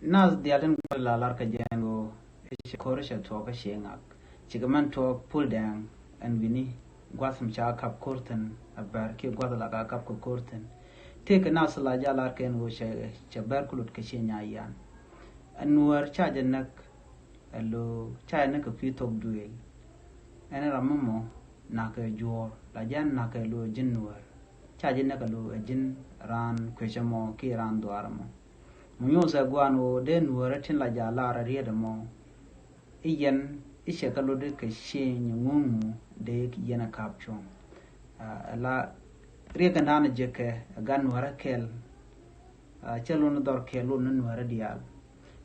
nas diaden ko la lar ka jango e korisha to ka shengak chigaman to pull down and wini gwasam cha kap korten abar ke gwadala ka kap ko korten take nas la jalar ken go che bar kulut ka shenya yan anwar cha janak allo cha nak fi tok duel ana ramamo na ka jor la jan na ka lo jinwar cha janak lo jin ran kweshamo ki ran dwaramo munyo sa gwano den waratin la jalara rieda mo iyen ishe kalo de ka shenye ngungu de yana kapchon la riega ndana jeke gan wara kel chelo no dor kelo no wara dial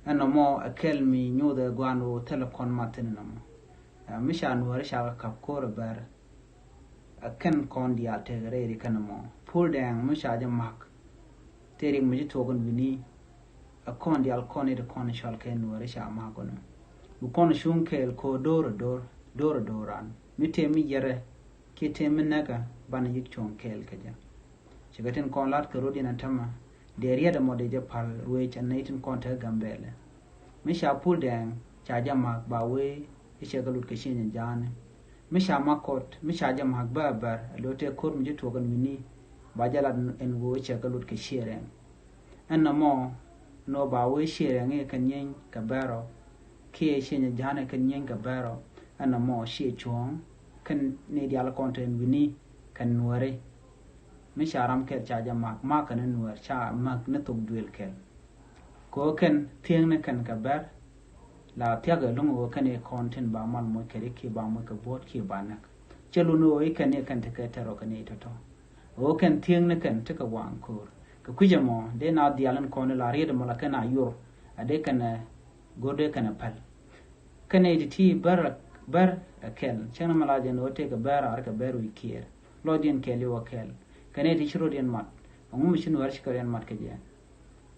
ana mo akel mi nyoda gwano telekon matin namo mishan wara sha kap kor bar akan kon dial te reri kanamo pull down misha jamak tering mi togon bini akon di alkon ida kon shal ken wara sha ma kono bu kon shun kel ko doran mi temi yere ke temi naga ban yik chon kel kaja chigaten kon lat ko rodina tama de riada mode je pal ruwe chanaitin kon ta gambele mi sha pul den cha jama ba we ishe galut ke shin jane mi sha makot mi sha jama ba bar lote kor mi to gan mini ba jala en wo ishe galut ke shiren anna mo no ba we shere nge kanyen ka baro ke shenya jana kanyen ka baro ana mo she chuong kan ne dial content wini kan nuare mi sharam ke cha jama ma kan nuar cha mak na tok duel kel ko kan tieng ne kan ka bar la tiaga lungo kan e content ba mal mo kere ke ba mo ka bot ke ba nak chelu no e kan e kan te ka taro kan e to o kan tieng ne kan te ka wang kur ka kujamo de na dialan kono la rieda mala kana yor ade kana gode kana pal kana ti bar akel chana mala de no te ka bar ar ka bar wi kier lodien keli wakel kana ti shiro den mat ngum shin war shikaren mat ka je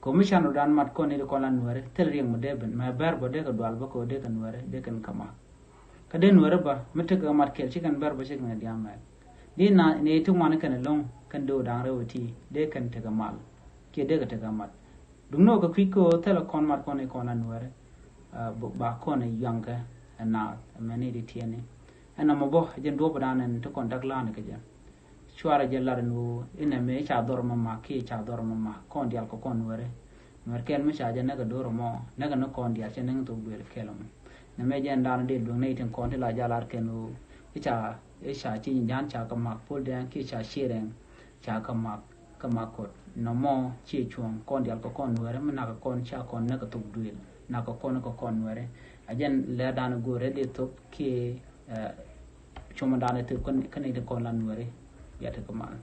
ko mi shanu dan mat ko ne ko lan ware tel rieng mo deben ma bar bo de ka dwal ba ko de kan ware de kan kama ka den ware ba mete ka mat kel chikan bar ba chikan diama di na ne tu man kan long kan do dang rewti de kan te gamal ke de ga te gamat dungno ka kwiko tele kon mat kon e kon anware ba kon e yanga na mani di tiene ana mo bo jen do badan to kon daglan ke ja chwara je lar no ina me cha dor mama ke cha dor mama kon dial ko kon ware merken me cha je na ga dor mo na ga no kon dial chen nang to bel kelom na me jen dan de do nei ten kon te la jalar ke no cha chi jan cha ka mak pol den ki cha shireng cha ka mak kot no mo chi chuong kon dial ko kon were na ka kon cha kon na ka tuk duil na ka kon were ajen le dan go re de tuk ki chuma dan te kon kan de kon lan were ya te ka man